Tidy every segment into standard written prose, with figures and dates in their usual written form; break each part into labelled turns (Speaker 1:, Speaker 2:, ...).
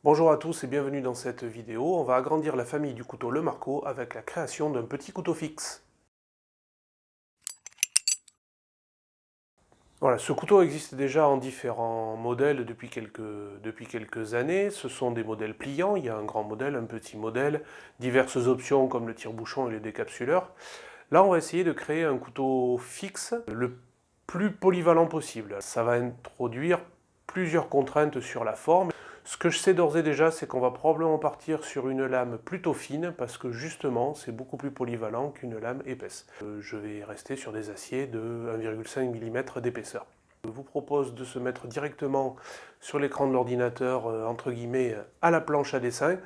Speaker 1: Bonjour à tous et bienvenue dans cette vidéo. On va agrandir la famille du couteau Le Marco avec la création d'un petit couteau fixe. Voilà, ce couteau existe déjà en différents modèles depuis quelques années. Ce sont des modèles pliants, il y a un grand modèle, un petit modèle, diverses options comme le tire-bouchon et le décapsuleur. Là, on va essayer de créer un couteau fixe le plus polyvalent possible. Ça va introduire plusieurs contraintes sur la forme. Ce que je sais d'ores et déjà, c'est qu'on va probablement partir sur une lame plutôt fine parce que justement, c'est beaucoup plus polyvalent qu'une lame épaisse. Je vais rester sur des aciers de 1,5 mm d'épaisseur. Je vous propose de se mettre directement sur l'écran de l'ordinateur, entre guillemets, à la planche à dessin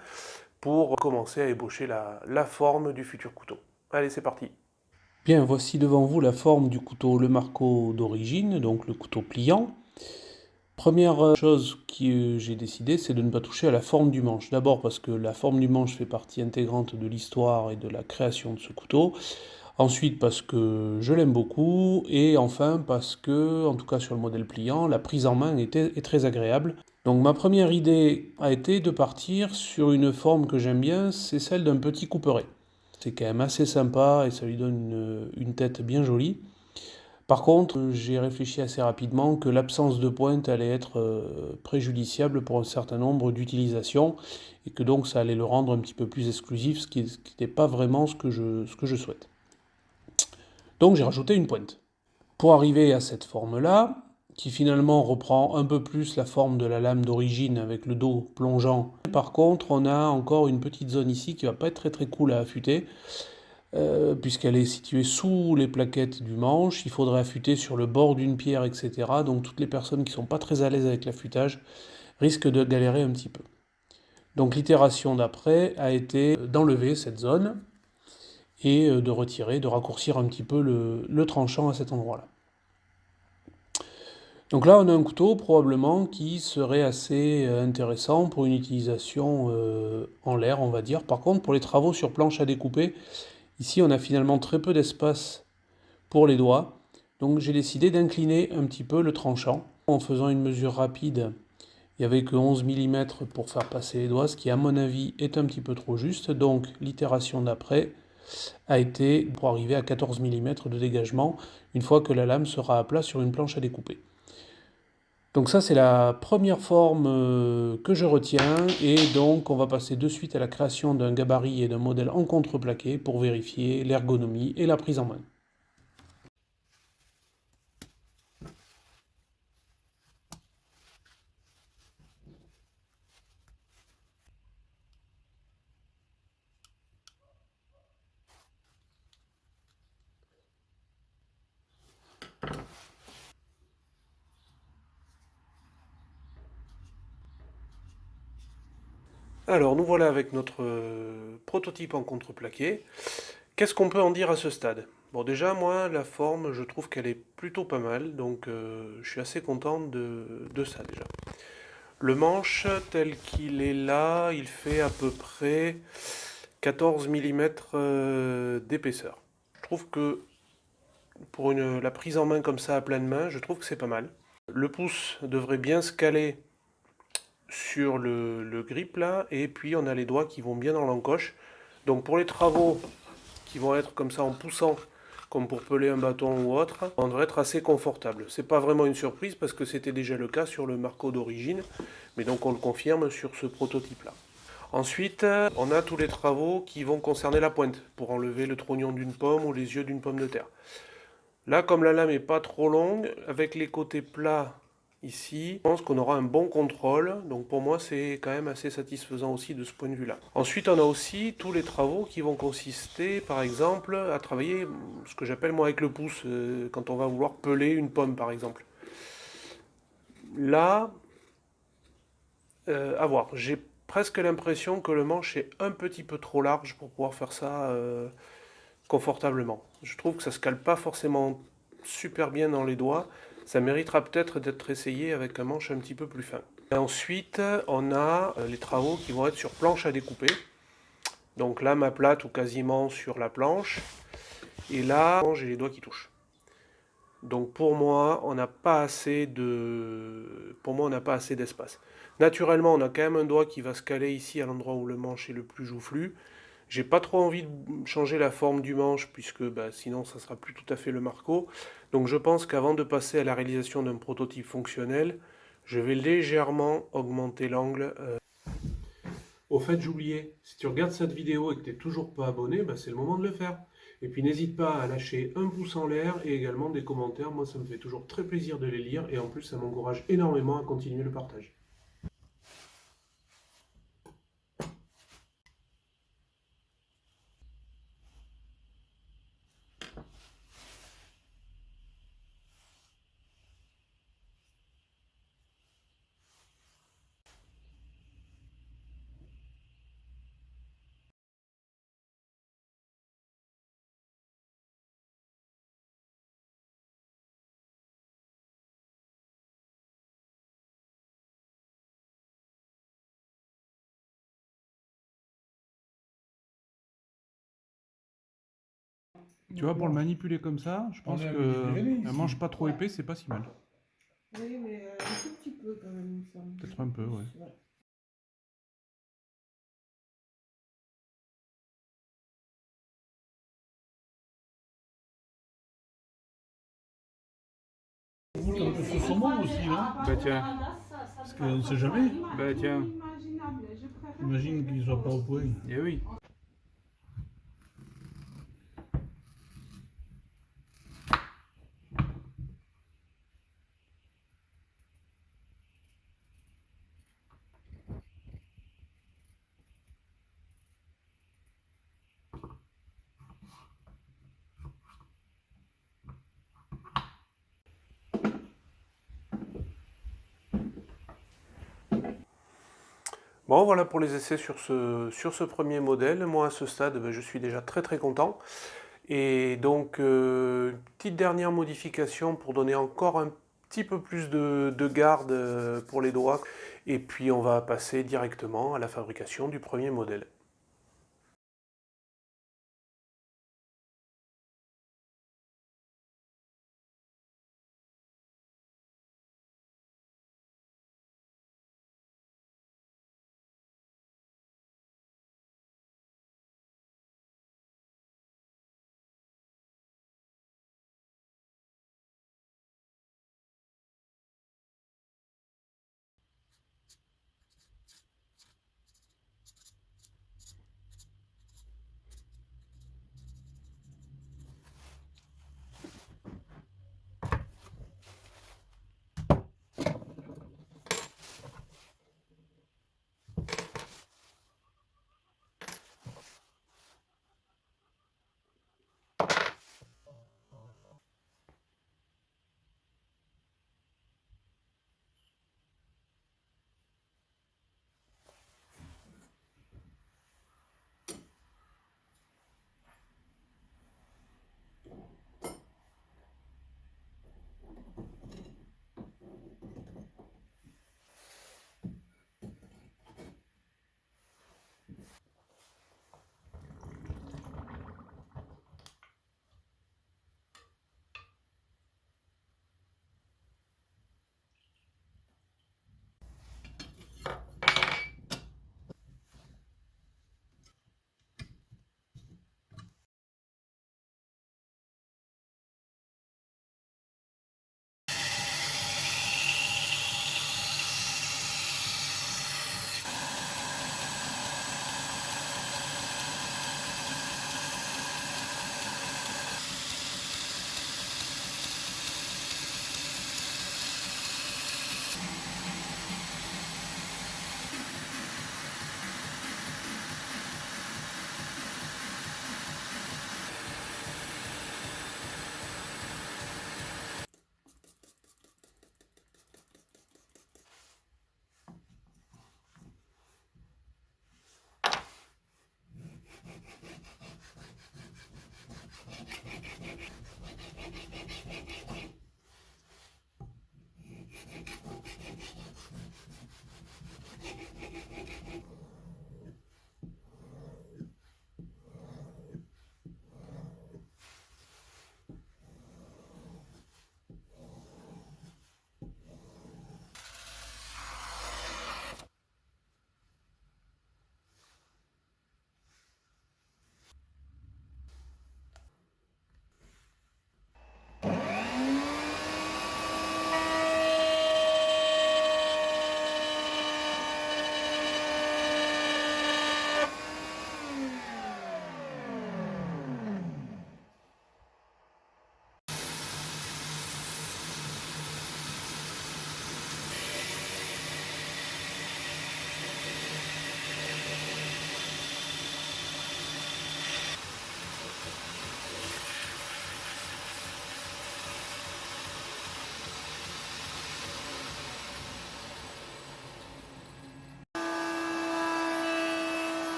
Speaker 1: pour commencer à ébaucher la forme du futur couteau. Allez, c'est parti!
Speaker 2: Bien, voici devant vous la forme du couteau Le Marco d'origine, donc le couteau pliant. Première chose que j'ai décidé, c'est de ne pas toucher à la forme du manche. D'abord parce que la forme du manche fait partie intégrante de l'histoire et de la création de ce couteau. Ensuite parce que je l'aime beaucoup. Et enfin parce que, en tout cas sur le modèle pliant, la prise en main est très agréable. Donc ma première idée a été de partir sur une forme que j'aime bien, c'est celle d'un petit couperet. C'est quand même assez sympa et ça lui donne une tête bien jolie. Par contre, j'ai réfléchi assez rapidement que l'absence de pointe allait être préjudiciable pour un certain nombre d'utilisations et que donc ça allait le rendre un petit peu plus exclusif, ce qui n'est pas vraiment ce que je souhaite. Donc j'ai rajouté une pointe. Pour arriver à cette forme-là, qui finalement reprend un peu plus la forme de la lame d'origine avec le dos plongeant. Par contre, on a encore une petite zone ici qui va pas être très cool à affûter, puisqu'elle est située sous les plaquettes du manche. Il faudrait affûter sur le bord d'une pierre, etc. Donc toutes les personnes qui ne sont pas très à l'aise avec l'affûtage risquent de galérer un petit peu. Donc l'itération d'après a été d'enlever cette zone et de retirer, de raccourcir un petit peu le tranchant à cet endroit-là. Donc là, on a un couteau probablement qui serait assez intéressant pour une utilisation en l'air, on va dire. Par contre, pour les travaux sur planche à découper, ici, on a finalement très peu d'espace pour les doigts. Donc j'ai décidé d'incliner un petit peu le tranchant. En faisant une mesure rapide, il n'y avait que 11 mm pour faire passer les doigts, ce qui à mon avis est un petit peu trop juste. Donc l'itération d'après a été pour arriver à 14 mm de dégagement une fois que la lame sera à plat sur une planche à découper. Donc ça c'est la première forme que je retiens et donc on va passer de suite à la création d'un gabarit et d'un modèle en contreplaqué pour vérifier l'ergonomie et la prise en main.
Speaker 1: Alors, nous voilà avec notre prototype en contreplaqué. Qu'est-ce qu'on peut en dire à ce stade? Bon, déjà, moi, la forme, je trouve qu'elle est plutôt pas mal, donc je suis assez content de ça déjà. Le manche, tel qu'il est là, il fait à peu près 14 mm d'épaisseur. Je trouve que pour la prise en main comme ça à pleine main, je trouve que c'est pas mal. Le pouce devrait bien se caler sur le grip là, et puis on a les doigts qui vont bien dans l'encoche. Donc pour les travaux qui vont être comme ça en poussant, comme pour peler un bâton ou autre, on devrait être assez confortable. C'est pas vraiment une surprise parce que c'était déjà le cas sur le Marco d'origine, mais donc on le confirme sur ce prototype là. Ensuite, on a tous les travaux qui vont concerner la pointe, pour enlever le trognon d'une pomme ou les yeux d'une pomme de terre. Là, comme la lame est pas trop longue, avec les côtés plats ici, je pense qu'on aura un bon contrôle. Donc pour moi, c'est quand même assez satisfaisant aussi de ce point de vue-là. Ensuite, on a aussi tous les travaux qui vont consister, par exemple, à travailler ce que j'appelle moi avec le pouce, quand on va vouloir peler une pomme, par exemple. Là, à voir. J'ai presque l'impression que le manche est un petit peu trop large pour pouvoir faire ça confortablement. Je trouve que ça se cale pas forcément super bien dans les doigts. Ça méritera peut-être d'être essayé avec un manche un petit peu plus fin. Et ensuite, on a les travaux qui vont être sur planche à découper. Donc lame à plate ou quasiment sur la planche. Et là, j'ai les doigts qui touchent. Donc pour moi, on n'a pas assez d'espace. Naturellement, on a quand même un doigt qui va se caler ici à l'endroit où le manche est le plus joufflu. J'ai pas trop envie de changer la forme du manche puisque bah, sinon ça sera plus tout à fait le Marco. Donc je pense qu'avant de passer à la réalisation d'un prototype fonctionnel, je vais légèrement augmenter l'angle. Au fait, j'oubliais, si tu regardes cette vidéo et que tu n'es toujours pas abonné, bah, c'est le moment de le faire. Et puis n'hésite pas à lâcher un pouce en l'air et également des commentaires. Moi, ça me fait toujours très plaisir de les lire et en plus, ça m'encourage énormément à continuer le partage.
Speaker 2: Tu vois, pour le manipuler comme ça, je pense que un manche pas trop épais, c'est pas si mal.
Speaker 3: Oui, mais un tout petit peu quand même, il me semble.
Speaker 2: Peut-être un peu, ouais.
Speaker 4: Un peu sur son monde aussi, non?
Speaker 2: Bah tiens,
Speaker 4: Parce qu'on ne sait jamais.
Speaker 2: bah tiens,
Speaker 4: Imagine qu'il ne soit pas au point.
Speaker 2: eh oui.
Speaker 1: Bon, voilà pour les essais sur ce premier modèle. Moi, à ce stade, ben, je suis déjà très très content. Et donc, petite dernière modification pour donner encore un petit peu plus de garde pour les doigts. Et puis, on va passer directement à la fabrication du premier modèle.